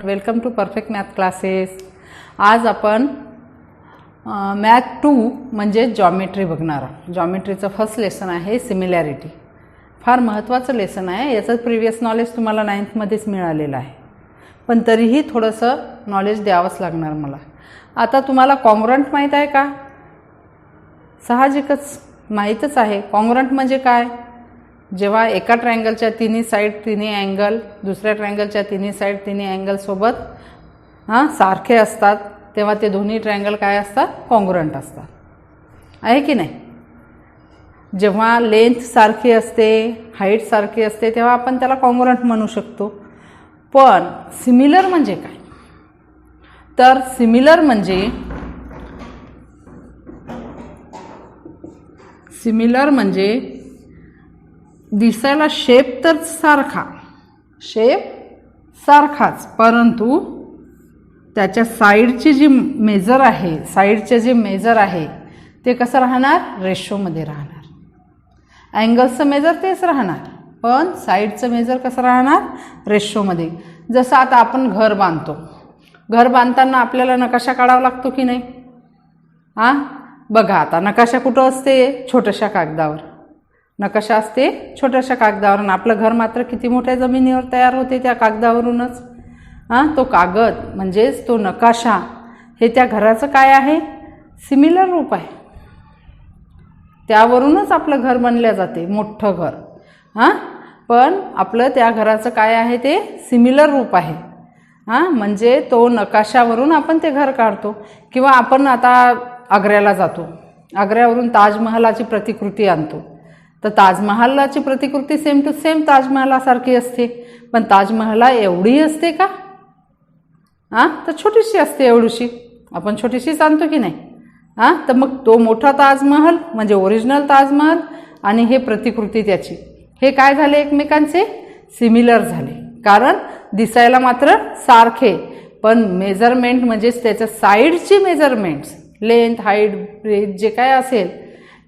Welcome to perfect math classes. आज आपण math 2 म्हणजे जॉमेट्री बघणार आहोत। जॉमेट्रीचं फर्स्ट लेसन आहे सिमिलॅरिटी। फार महत्त्वाचं लेसन आहे। याचं प्रिवियस नॉलेज तुम्हाला 9th मध्येच मिळालेलं आहे, पण तरीही थोडंसं नॉलेज द्यावंच लागणार मला। आता तुम्हाला कॉन्ग्रुएंट माहीत आहे का? साहजिकच माहीतच आहे। कॉन्ग्रुएंट म्हणजे काय? जेव्हा एका ट्रायंगलच्या तिन्ही साईड तिन्ही अँगल दुसऱ्या ट्रायंगलच्या तिन्ही साईड तिन्ही अँगल सोबत सारखे असतात, तेव्हा ते दोन्ही ट्रायंगल काय असतात? कॉन्ग्रुएंट असतात, आहे की नाही? जेव्हा लेंथ सारखी असते, हाईट सारखी असते, तेव्हा आपण त्याला कॉन्ग्रुएंट म्हणू शकतो। पण सिमिलर म्हणजे काय? तर सिमिलर म्हणजे दिसायला शेप तर शेप सारखाच, परंतु त्याच्या साईडची जी मेजर आहे, साईडचे जे मेजर आहे ते कसं राहणार? रेशोमध्ये राहणार। अँगलचं मेजर तेच राहणार, पण साईडचं मेजर कसं राहणार? रेशोमध्ये। जसं आता आपण घर बांधतो, घर बांधताना आपल्याला नकाशा काढावा लागतो की नाही? बघा, आता नकाशा कुठं असते? छोट्याशा कागदावर नकाशा असते, छोट्याशा कागदावर। आणि आपलं घर मात्र किती मोठ्या जमिनीवर तयार होते, त्या कागदावरूनच। तो कागद म्हणजेच तो नकाशा हे त्या घराचं काय आहे? सिमिलर रूप आहे। त्यावरूनच आपलं घर बनल्या जाते, मोठं घर। पण आपलं त्या घराचं काय आहे? ते सिमिलर रूप आहे। म्हणजे तो नकाशावरून आपण ते घर काढतो। किंवा आपण आता आग्र्याला जातो, आग्र्यावरून ताजमहालाची प्रतिकृती आणतो, तर ताजमहालाची प्रतिकृती सेम टू सेम ताजमहालासारखी असते, पण ताजमहाला एवढी असते का? तर छोटीशी असते, एवढीशी। आपण छोटीशीच आणतो की नाही? तर मग तो मोठा ताजमहल म्हणजे ओरिजिनल ताजमहल आणि हे प्रतिकृती त्याची, हे काय झाले? एकमेकांचे सिमिलर झाले, कारण दिसायला मात्र सारखे, पण मेजरमेंट म्हणजेच त्याच्या साईडची मेजरमेंट्स, लेंथ हाईट ब्रेथ जे काय असेल,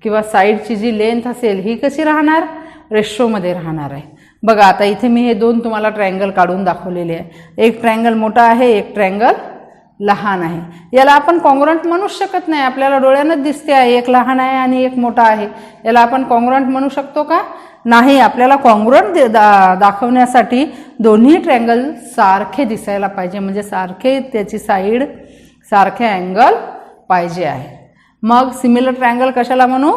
किंवा साईडची जी लेंथ असेल ही कशी राहणार? रेशोमध्ये राहणार आहे। बघा, आता इथे मी हे दोन तुम्हाला ट्रायंगल काढून दाखवलेले आहे। एक ट्रायंगल मोठा आहे, एक ट्रायंगल लहान आहे। याला आपण कॉन्ग्रुएंट म्हणूच शकत नाही, आपल्याला डोळ्यानंच दिसते आहे एक लहान आहे आणि एक मोठा आहे। याला आपण कॉन्ग्रुएंट म्हणू शकतो का? नाही। आपल्याला कॉन्ग्रुएंट दाखवण्यासाठी दोन्ही ट्रायंगल सारखे दिसायला पाहिजे, म्हणजे सारखे त्याची साईड, सारखे अँगल पाहिजे आहे। मग सिमिलर ट्रायंगल कशाला म्हणू?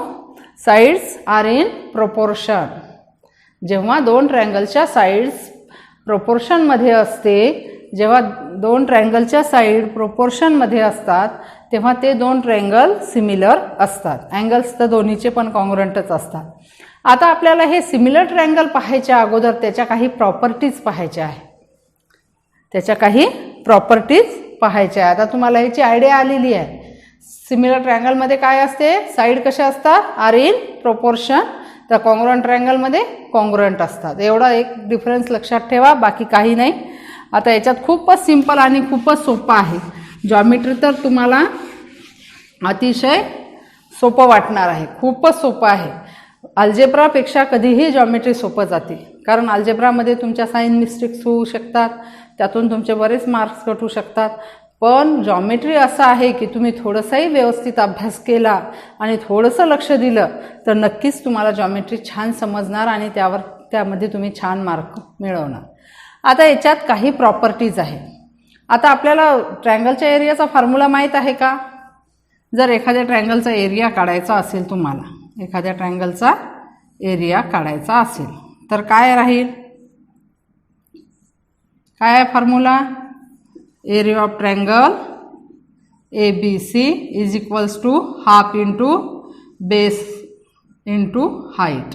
Sides are in proportion. जेव्हा दोन ट्रायंगलच्या साइड्स प्रोपोर्शनमध्ये असते, जेव्हा दोन ट्रायंगलच्या साईड प्रोपोर्शनमध्ये असतात, तेव्हा ते दोन ट्रायंगल सिमिलर असतात। अँगल्स तर दोन्हीचे पण कॉन्ग्रुएंटच असतात। आता आपल्याला हे सिमिलर ट्रायंगल पाहायच्या अगोदर त्याच्या काही प्रॉपर्टीज पाहायच्या आहे, त्याच्या काही प्रॉपर्टीज पाहायच्या आहे। आता तुम्हाला याची आयडिया आलेली आहे। सिमिलर ट्रायंगलमध्ये काय असते? साईड कशा असतात? Are in proportion. तर कॉन्ग्रुएंट ट्रायंगलमध्ये कॉन्ग्रुएंट असतात। एवढा एक डिफरन्स लक्षात ठेवा, बाकी काही नाही। आता याच्यात खूपच सिंपल आणि खूपच सोपं आहे। जॉमेट्री तर तुम्हाला अतिशय सोपं वाटणार आहे, खूपच सोपं आहे। अल्जेब्रापेक्षा कधीही जॉमेट्री सोपं जाते, कारण अल्जेब्रामध्ये तुमच्या साइन मिस्टेक्स होऊ शकतात, त्यातून तुमचे बरेच मार्क्स कटू शकतात। पण जॉमेट्री असं आहे की तुम्ही थोडंसंही व्यवस्थित अभ्यास केला आणि थोडंसं लक्ष दिलं तर नक्कीच तुम्हाला जॉमेट्री छान समजणार आणि त्यामध्ये तुम्ही छान मार्क मिळवणार। आता याच्यात काही प्रॉपर्टीज आहे। आता आपल्याला ट्रायंगलच्या एरियाचा फॉर्म्युला माहीत आहे का? जर एखाद्या ट्रायंगलचा एरिया काढायचा असेल, तुम्हाला एखाद्या ट्रायंगलचा एरिया काढायचा असेल, तर काय राहील? काय आहे formula? Area of triangle ABC is equals to half into base into height,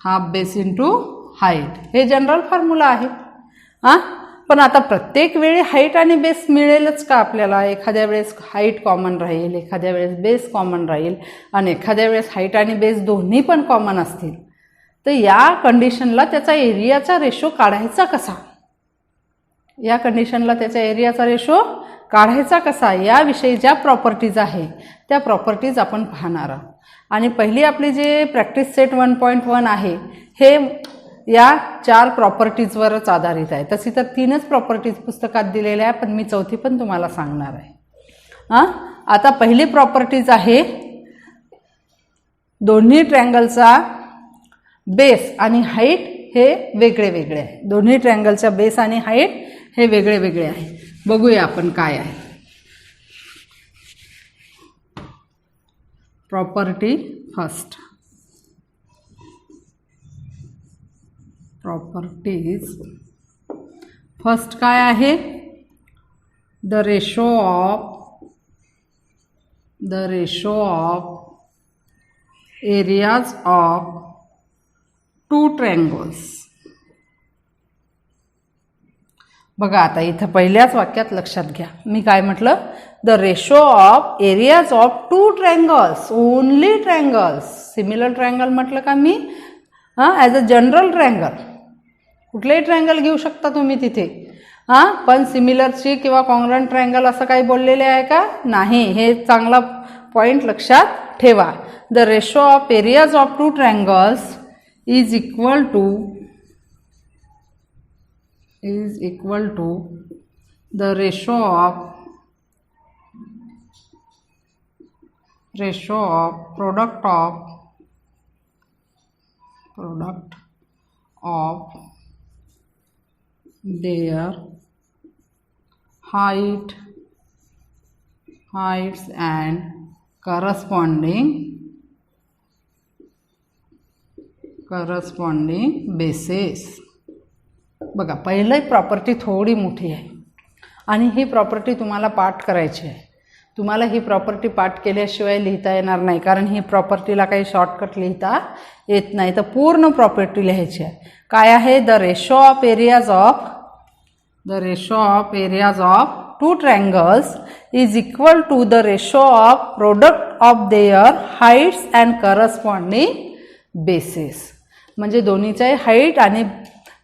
half base into height, हे जनरल फॉर्म्युला आहे। पण आता प्रत्येक वेळी हाईट आणि बेस मिळेलच का आपल्याला? एखाद्या वेळेस हाईट कॉमन राहील, एखाद्या वेळेस बेस कॉमन राहील, आणि एखाद्या वेळेस हाईट आणि बेस दोन्ही पण कॉमन असतील। तर या कंडिशनला त्याचा एरियाचा रेशो काढायचा कसा? या कंडिशनला त्याचा एरियाचा रेशो काढायचा कसा? याविषयी ज्या प्रॉपर्टीज आहे त्या प्रॉपर्टीज आपण पाहणार आहोत। आणि पहिली आपली जे प्रॅक्टिस सेट 1.1 आहे, हे या 4 प्रॉपर्टीजवरच आधारित आहे. तशी तर 3च प्रॉपर्टीज पुस्तकात दिलेल्या आहे, पण मी चौथी पण तुम्हाला सांगणार आहे. आता पहिली प्रॉपर्टीज आहे, दोन्ही ट्रायंगलचा बेस आणि हाईट हे वेगळे वेगळे आहे. दोन्ही ट्रायंगलचा बेस आणि हाईट हे वेगळे वेगळे आहे. बघूया आपण काय आहे. Property first. प्रॉपर्टीज फर्स्ट काय आहे? The ratio of areas of 2 triangles. बघा आता इथं पहिल्याच वाक्यात लक्षात घ्या मी काय म्हटलं. The ratio of areas of 2 triangles. Only triangles. Similar triangle म्हटलं का मी ॲज अ जनरल ट्रायंगल. कुठलेही ट्रायंगल घेऊ शकता तुम्ही तिथे. पण सिमिलरची किंवा कॉन्ग्रुएंट ट्रायंगल असं काही बोललेले आहे का? नाही. हे चांगला पॉईंट लक्षात ठेवा. The ratio of areas of 2 triangles is equal to the ratio of product of their heights and corresponding bases. बघा पहिली प्रॉपर्टी थोडी मोठी आहे आणि ही प्रॉपर्टी तुम्हाला पाठ करायची आहे. तुम्हाला ही प्रॉपर्टी पाठ केल्याशिवाय लिहिता येणार नाही, कारण ही प्रॉपर्टीला काही शॉर्टकट लिहिता येत नाही. तर पूर्ण प्रॉपर्टी लिहायची आहे. काय आहे? The ratio of areas of 2 triangles is equal to the ratio of product of their heights and corresponding bases. म्हणजे दोन्हीचे हाईट आणि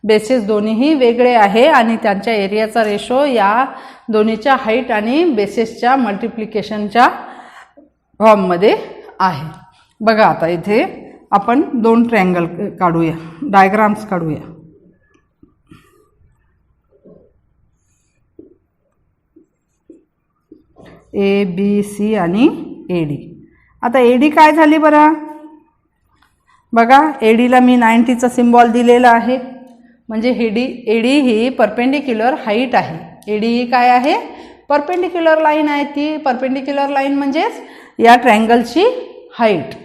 बेसिस दोन्हीही वेगळे आहे आणि त्यांच्या एरियाचा रेशो या दोन्हीच्या हाईट आणि बेसिसच्या मल्टिप्लिकेशनच्या फॉर्ममध्ये आहे. बघा आता इथे आपण 2 ट्रायंगल काढूया, डायग्राम्स काढूया. ABC आणि AD. आता AD काय झाली बरं? बघा ADला मी 90चा सिम्बॉल दिलेला आहे. म्हणजे AD ही परपेंडिक्युलर हाईट आहे. AD ही काय आहे? परपेंडिक्युलर लाईन आहे. ती परपेंडिक्युलर लाईन म्हणजेच या ट्रायंगलची हाईट.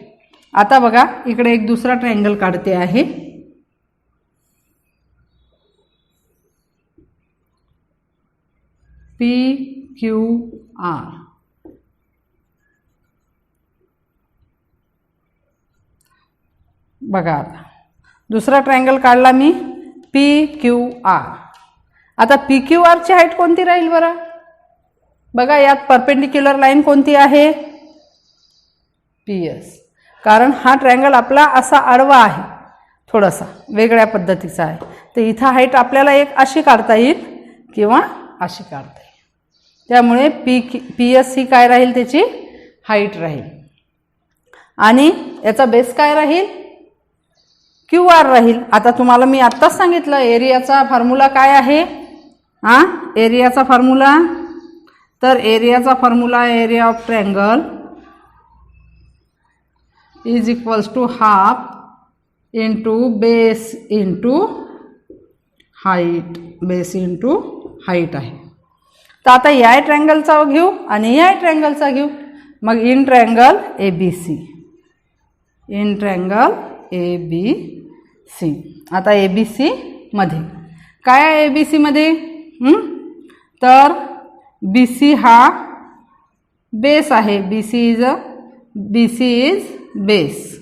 आता बघा इकडे एक दुसरा ट्रायंगल काढते आहे. PQR. बघा आता दुसरा ट्रायंगल काढला मी PQR. आता PQRची हाईट कोणती राहील बरं? बघा यात परपेंडिक्युलर लाईन कोणती आहे? PS. कारण हा ट्रायंगल आपला असा आडवा आहे, थोडासा वेगळ्या पद्धतीचा आहे. तर इथं हाईट आपल्याला एक अशी काढता येईल किंवा अशी काढता येईल. त्यामुळे PS ही काय राहील? त्याची हाईट राहील. आणि याचा बेस काय राहील? QR राहील. आता तुम्हाला मी आत्ताच सांगितलं एरियाचा फॉर्म्युला काय आहे. एरियाचा फॉर्म्युला. तर एरियाचा formula area of triangle is equals to half into base into height. Base into height आहे. तर आता या ट्रायंगलचा घेऊ आणि या ट्रायंगलचा घेऊ. मग in triangle ABC. In triangle ABC. आता ABC मध्ये काय आहे? ABC मध्ये तर BC हा बेस आहे. BC is base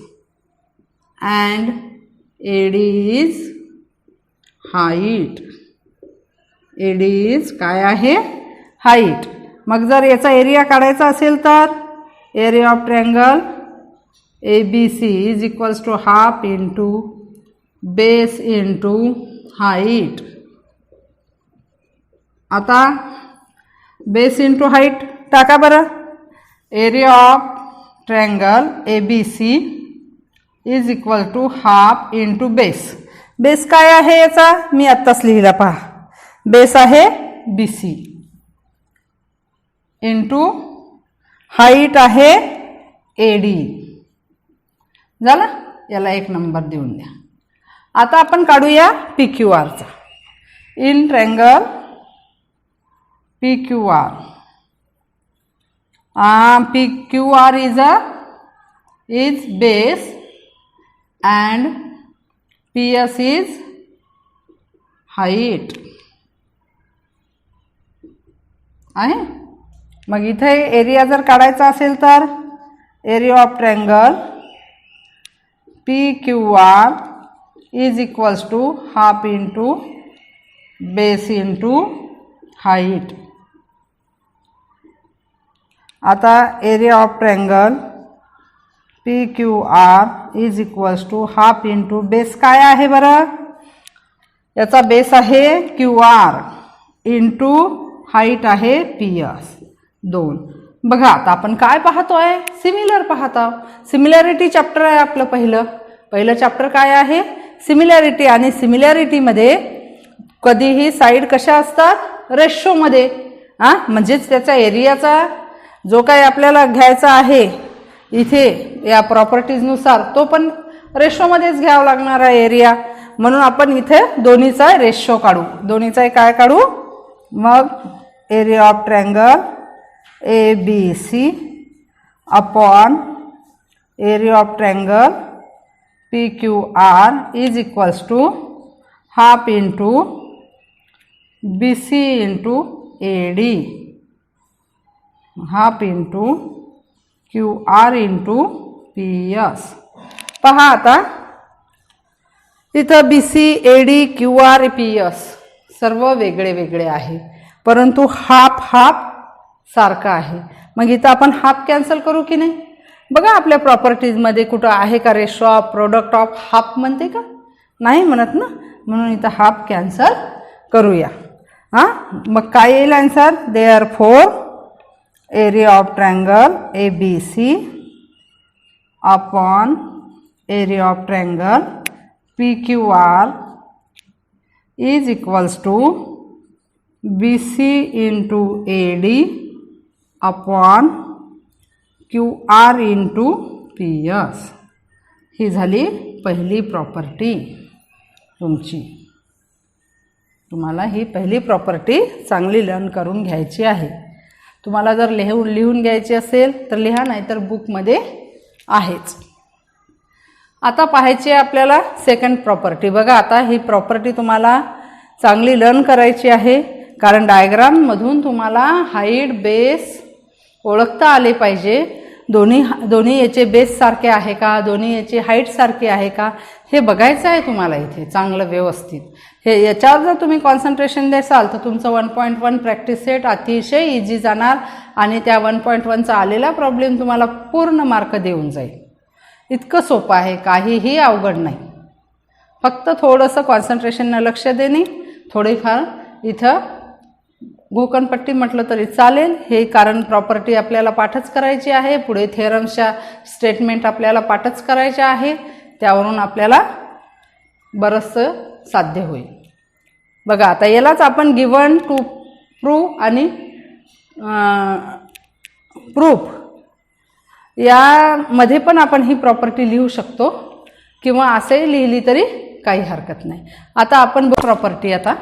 and AD is height. AD is काय आहे? हाईट. मग जर याचा एरिया काढायचा असेल तर area of triangle ABC is equals to half into base into height. आता बेस इंटू हाईट टाका बरं. Area of triangle ABC is equal to half into base. Base काय आहे याचा, मी आत्ताच लिहिला पहा. बेस आहे BC इंटू हाईट आहे AD. झाला, याला 1 नंबर देऊन द्या. आता आपण काढूया PQRचा. In triangle PQR. PQR is base and PS is height आहे. मग इथे एरिया जर काढायचा असेल तर area of triangle PQR is equals to half into base into height. आता area of triangle PQR is equals to half into base काय आहे बरं, याचा बेस आहे QR इंटू हाईट आहे PS 2. बघा आता आपण काय पाहतोय, सिमिलर पाहतो. सिमिलॅरिटी चॅप्टर आहे आपलं पहिलं चॅप्टर काय आहे, सिमिलॅरिटी. आणि सिमिलॅरिटीमध्ये कधीही साईड कशा असतात, रेशोमध्ये. म्हणजेच त्याचा एरियाचा जो काही आपल्याला घ्यायचा आहे इथे या प्रॉपर्टीजनुसार तो पण रेशोमध्येच घ्यावा लागणारा एरिया. म्हणून आपण इथे दोन्हीचा रेशो काढू. दोन्हीचा काय काढू, मग area of triangle ABC upon area of triangle PQR is equals to half into BC into AD, half into QR into PS. पहा आता इथं BC AD QR PS सर्व वेगळे वेगळे आहे, परंतु हाफ सारखा आहे. मग इथं आपण हाफ कॅन्सल करू की नाही. बघा आपल्या प्रॉपर्टीजमध्ये कुठं आहे का ratio of product of half म्हणते का, नाही म्हणत ना. म्हणून इथं हाफ कॅन्सल करूया. मग काय येईल answer, therefore area of triangle ABC upon area of triangle PQR is equals to BC into AD upon QR into PS. ही झाली पहिली प्रॉपर्टी तुमची. तुम्हाला ही पहिली प्रॉपर्टी चांगली लर्न करून घ्यायची आहे. तुम्हाला जर लिहून घ्यायची असेल तर लिहा, नाहीतर बुकमध्ये आहेच. आता पाहायची आहे आपल्याला सेकंड प्रॉपर्टी. बघा आता ही प्रॉपर्टी तुम्हाला चांगली लर्न करायची आहे, कारण डायग्राममधून तुम्हाला हाईट बेस ओळखता आले पाहिजे. दोन्ही याचे बेस सारखे आहे का, दोन्ही याची हाईट सारखी आहे का, हे बघायचं आहे तुम्हाला इथे चांगलं व्यवस्थित. हे याच्यावर जर तुम्ही कॉन्सन्ट्रेशन द्याल तर तुमचं 1.1 प्रॅक्टिस सेट अतिशय इझी जाणार आणि त्या 1.1चा आलेला प्रॉब्लेम तुम्हाला पूर्ण मार्क देऊन जाईल. इतकं सोपं आहे, काहीही अवघड नाही. फक्त थोडंसं कॉन्सन्ट्रेशननं लक्ष देणे, थोडीफार इथं घोकणपट्टी म्हटलं तरी चालेल. हे कारण प्रॉपर्टी आपल्याला पाठच करायची आहे, पुढे थेरम्सच्या स्टेटमेंट आपल्याला पाठच करायच्या आहे, त्यावरून आपल्याला बरंचसं साध्य होईल. बघा आता यालाच आपण गिवन टू प्रूव्ह आणि प्रूफ यामध्ये पण आपण ही प्रॉपर्टी लिहू शकतो, किंवा असंही लिहिली तरी काही हरकत नाही. आता आपण प्रॉपर्टी, आता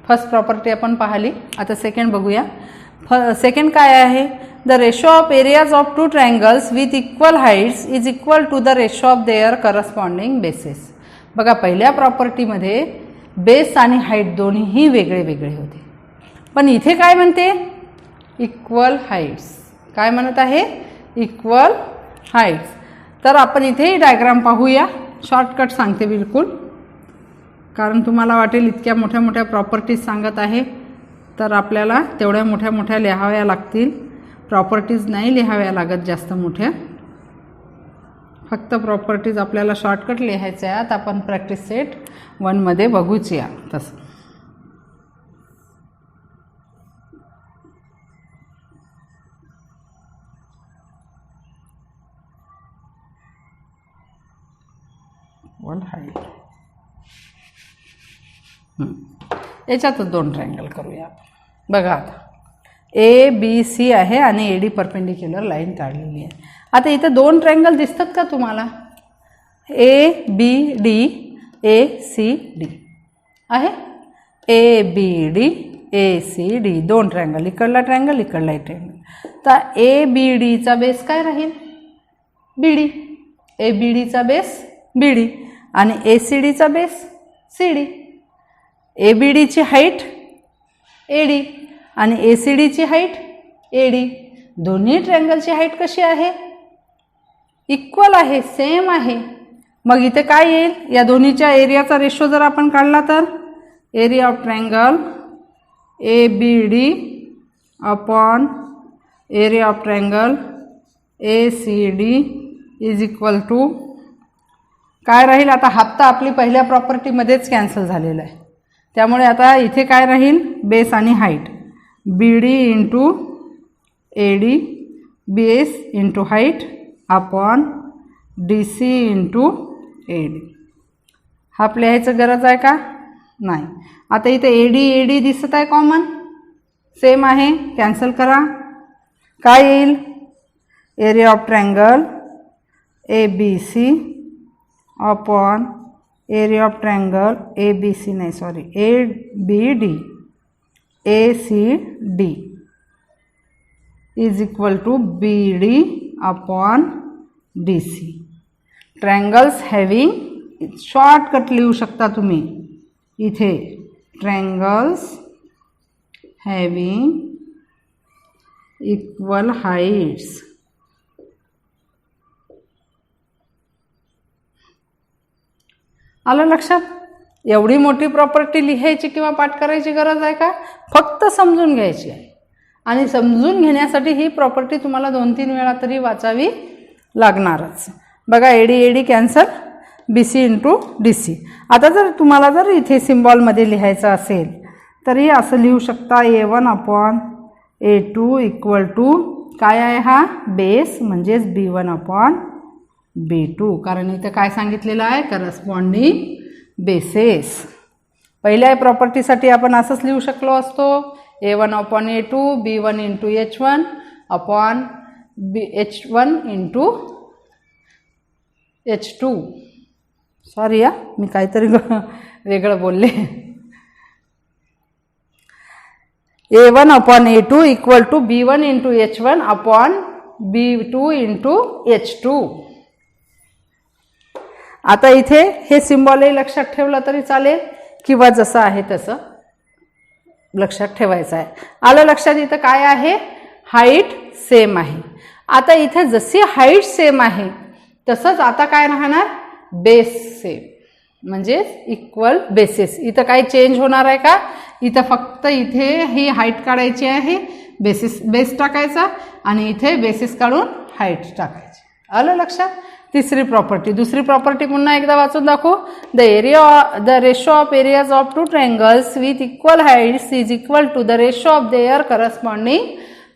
फर्स्ट प्रॉपर्टी आपण पाहिली, आता सेकंड बघूया. सेकंड काय आहे, the ratio of areas of two triangles with equal heights is equal to the ratio of their corresponding bases. बघा पहिल्या प्रॉपर्टीमध्ये बेस आणि हाईट दोन्हीही वेगळे वेगळे होते, पण इथे काय म्हणते, इक्वल हाईट्स. काय म्हणत आहे, इक्वल हाईट्स. तर आपण इथेही डायग्राम पाहूया, शॉर्टकट सांगते बिलकुल, कारण तुम्हाला वाटेल इतक्या मोठ्या मोठ्या प्रॉपर्टीज सांगत आहे तर आपल्याला तेवढ्या मोठ्या मोठ्या लिहाव्या लागतील. प्रॉपर्टीज नाही लिहाव्या लागत जास्त मोठ्या, फक्त प्रॉपर्टीज आपल्याला शॉर्टकट लिहायच्या आहेत. आपण प्रॅक्टिस सेट 1 मध्ये बघूच या तसं. हाईट याच्यातच 2 ट्रायंगल करूया आपण. बघा आता ABC आहे आणि AD परपेंडिक्युलर लाईन काढलेली आहे. आता इथं 2 ट्रायंगल दिसतात का तुम्हाला? ABD ACD आहे. ABD ACD 2 ट्रायंगल, इकडला ट्रायंगल इकडला ट्रायंगल. तर ABDचा बेस काय राहील? BD. ABDचा बेस BD आणि ACDचा बेस CD. ABDची हाईट AD आणि ACDची हाईट AD. दोन्ही ट्रायंगलची हाईट कशी आहे? इक्वल आहे, सेम आहे. मग इथे काय येईल? या दोन्हीच्या एरियाचा रेशो जर आपण काढला तर area of triangle ABD upon area of triangle ACD is equal to काय राहील? आता हाफ तर आपली पहिल्या प्रॉपर्टीमध्येच कॅन्सल झालेला आहे, त्यामुळे आता इथे काय राहील? बेस आणि height BD into AD base into height upon DC into AD. Half लिहायचं गरज आहे का? नाही. आता इथे AD दिसत आहे, कॉमन सेम आहे, कॅन्सल करा. काय येईल? Area of triangle ABC upon area of triangle ABD ACD is equal to BD upon DC. Triangles having shortcut लिहू शकता तुम्ही इथे. Triangles having equal heights. आलं लक्षात? एवढी मोठी प्रॉपर्टी लिहायची किंवा पाठ करायची गरज आहे का? फक्त समजून घ्यायची आहे. आणि समजून घेण्यासाठी ही प्रॉपर्टी तुम्हाला 2-3 वेळा तरी वाचावी लागणारच. बघा AD cancel, BC into DC. आता जर तुम्हाला जर इथे सिम्बॉलमध्ये लिहायचं असेल तरी असं लिहू शकता A1 upon A2 equal to काय आहे? हा बेस म्हणजेच B1 अपॉन B2. कारण इथं काय सांगितलेलं आहे? Corresponding bases. पहिल्या प्रॉपर्टीसाठी आपण असंच लिहू शकलो असतो A1 upon A2 B1 into H1 upon H1 into H2. Sorry या, मी काहीतरी वेगळं बोलले. A1 upon A2 equal to B1 into H1 upon B2 into H2. आता इथे हे सिम्बॉलही लक्षात ठेवलं तरी चालेल किंवा जसं आहे तसं लक्षात ठेवायचं आहे. आलं लक्षात? इथं काय आहे? हाईट सेम आहे. आता इथे जशी हाईट सेम आहे तसंच आता काय राहणार? बेस सेम, म्हणजे इक्वल बेसेस. इथं काही चेंज होणार आहे का? इथं फक्त इथे ही हाईट काढायची आहे, बेस टाकायचा आणि इथे बेसिस काढून हाईट टाकायची. आलं लक्षात? तिसरी प्रॉपर्टी. दुसरी प्रॉपर्टी पुन्हा एकदा वाचून दाखवू. The ratio of areas of 2 triangles with equal heights is equal to the ratio of their corresponding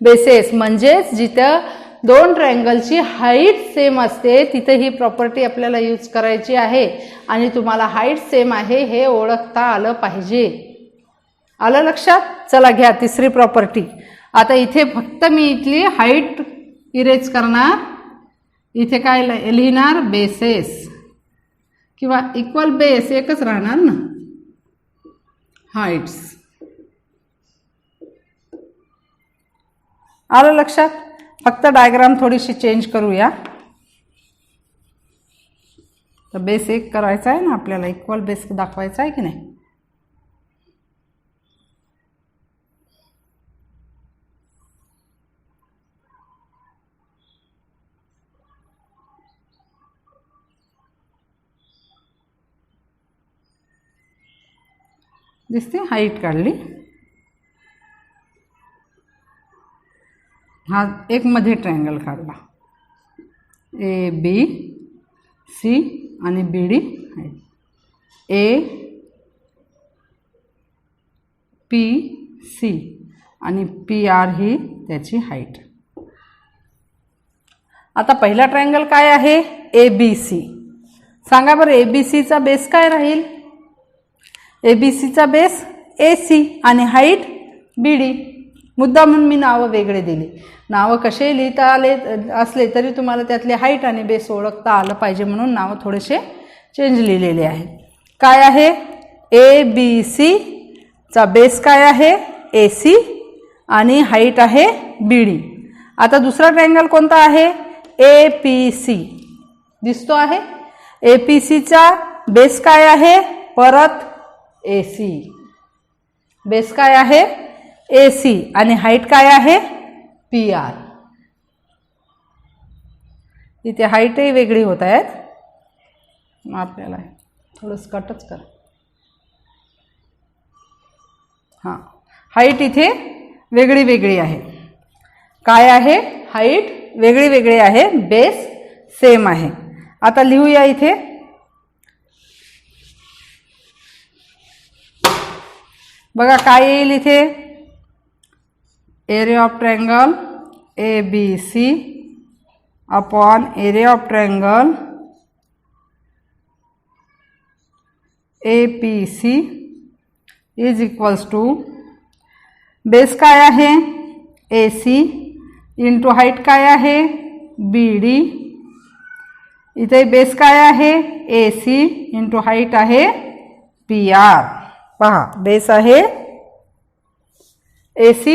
bases. म्हणजेच जिथं 2 ट्रायंगलची हाईट सेम असते तिथे ही प्रॉपर्टी आपल्याला यूज करायची आहे आणि तुम्हाला हाईट सेम आहे हे ओळखता आलं पाहिजे. आलं लक्षात? चला घ्या तिसरी प्रॉपर्टी. आता इथे फक्त मी इथली हाईट इरेज करणार. इथे काय लिहिणार? बेसेस किंवा इक्वल बेस एकच राहणार ना, हाईट्स. आलं लक्षात? फक्त डायग्राम थोडीशी चेंज करूया. तर बेस एक करायचा आहे ना आपल्याला, इक्वल बेस दाखवायचा आहे की नाही? दिसते? हाईट काढली. हा एक मध्ये ट्रायंगल काढला ABC आणि BD. APC आणि PR ही त्याची हाईट. आता पहिला ट्रायंगल काय आहे? ABC. सांगा बरं ABCचा बेस काय राहील? ABCचा बेस AC आणि हाईट BD. मुद्दा म्हणून मी नावं वेगळे दिली. नावं कसे लिहिता आले असले तरी तुम्हाला त्यातले हाईट आणि बेस ओळखता आलं पाहिजे म्हणून नावं थोडेसे चेंज लिहिलेले आहे. काय आहे ABC चा बेस काय आहे AC आणि हाईट आहे BD. आता दुसरा ट्रायंगल कोणता आहे APC दिसतो आहे. APCचा बेस काय आहे परत AC. बेस काय आहे AC आणि हाईट काय आहे PR. इथे हाईटही वेगळी होत आहेत. मग आपल्याला थोडंसं कटच कर. हां हाईट इथे वेगळी वेगळी आहे. काय आहे हाईट वेगळी वेगळी आहे बेस सेम आहे. आता लिहूया इथे बघा काय येईल इथे area of triangle ABC upon area of triangle APC is equals to base काय आहे AC इंटू हाईट काय आहे BD. इथे बेस काय आहे AC इंटू हाईट आहे PR. पहा बेस आहे AC.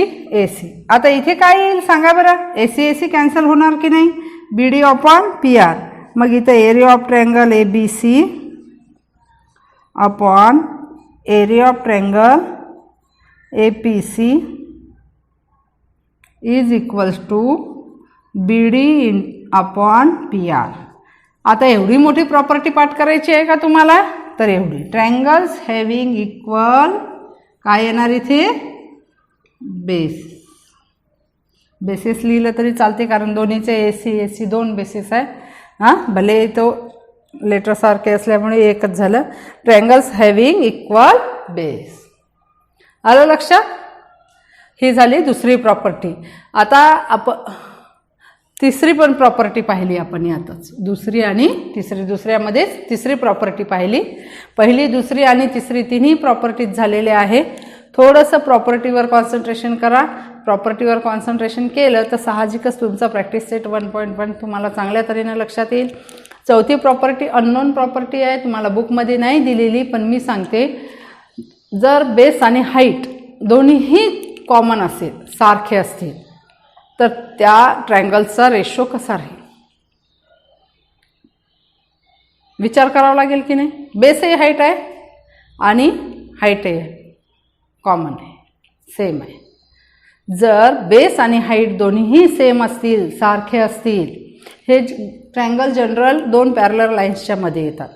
आता इथे काय येईल सांगा बरं. AC कॅन्सल होणार की नाही BD अपॉन PR. मग इथे area of triangle ABC upon area of triangle APC is equals to BD upon PR. आता एवढी मोठी प्रॉपर्टी पाठ करायची आहे का तुम्हाला तर एवढी. ट्रायंगल्स हॅव्हिंग इक्वल काय येणार इथे बेसेस लिहिलं तरी चालते कारण दोन्हीचे AC दोन बेसेस आहे. हां भले तो लेटर सारखे असल्यामुळे एकच झालं. Triangles having equal base. आलं लक्षात. ही झाली दुसरी प्रॉपर्टी. आता तिसरी पण प्रॉपर्टी पाहिली आपण यातच. दुसरी आणि तिसरी दुसऱ्यामध्येच तिसरी प्रॉपर्टी पाहिली. पहिली दुसरी आणि तिसरी तिन्ही प्रॉपर्टीज झालेले आहे. थोडंसं प्रॉपर्टीवर कॉन्सन्ट्रेशन करा. प्रॉपर्टीवर कॉन्सन्ट्रेशन केलं तर साहजिकच तुमचा प्रॅक्टिस सेट 1.1 तुम्हाला चांगल्या तऱ्हेने लक्षात येईल. चौथी प्रॉपर्टी अननोन प्रॉपर्टी आहे. तुम्हाला बुकमध्ये नाही दिलेली पण मी सांगते. जर बेस आणि हाईट दोन्हीही कॉमन असेल सारखे असतील तर त्या ट्रायंगलचा रेशो कसा राहील विचार करावा लागेल की नाही. बेसही हाईट आहे आणि हाईटही कॉमन आहे सेम आहे. जर बेस आणि हाईट दोन्हीही सेम असतील सारखे असतील हे ट्रायंगल जनरल दोन पॅरलर लाईन्सच्या मध्ये येतात.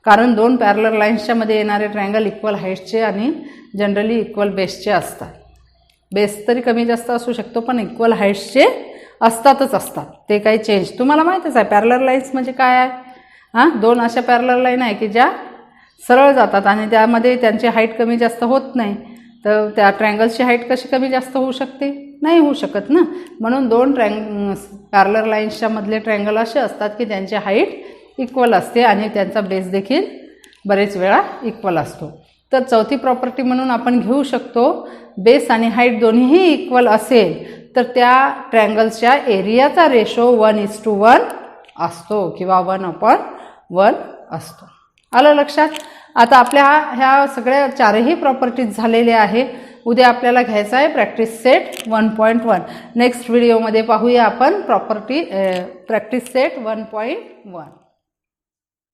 कारण दोन पॅरलर लाईन्सच्या मध्ये येणारे ट्रायंगल इक्वल हाईटचे आणि जनरली इक्वल बेसचे असतात. बेस तरी कमी जास्त असू शकतो पण इक्वल हाईट्सचे असतातच असतात. ते काही चेंज तुम्हाला माहीतच आहे. पॅरलर लाईन्स म्हणजे काय आहे. हां दोन अशा पॅरलर लाईन आहे की ज्या सरळ जातात आणि त्यामध्ये त्यांची हाईट कमी जास्त होत नाही. तर त्या ट्रायंगल्सची हाईट कशी कमी जास्त होऊ शकते नाही होऊ शकत ना. म्हणून दोन पॅरलर लाईन्सच्या मधले ट्रायंगल असे असतात की त्यांची हाईट इक्वल असते आणि त्यांचा बेस देखील बरेच वेळा इक्वल असतो. तर चौथी प्रॉपर्टी म्हणून आपण घेऊ शकतो बेस आणि हाईट दोन्हीही इक्वल असेल तर त्या ट्रायंगल्सच्या एरियाचा रेशो 1:1 असतो किंवा 1/1 असतो. आलं लक्षात. आता आपल्या ह्या सगळ्या चारही प्रॉपर्टीज झालेल्या आहे. उद्या आपल्याला घ्यायचा आहे प्रॅक्टिस सेट 1.1. नेक्स्ट व्हिडिओमध्ये पाहूया आपण प्रॅक्टिस सेट 1.1.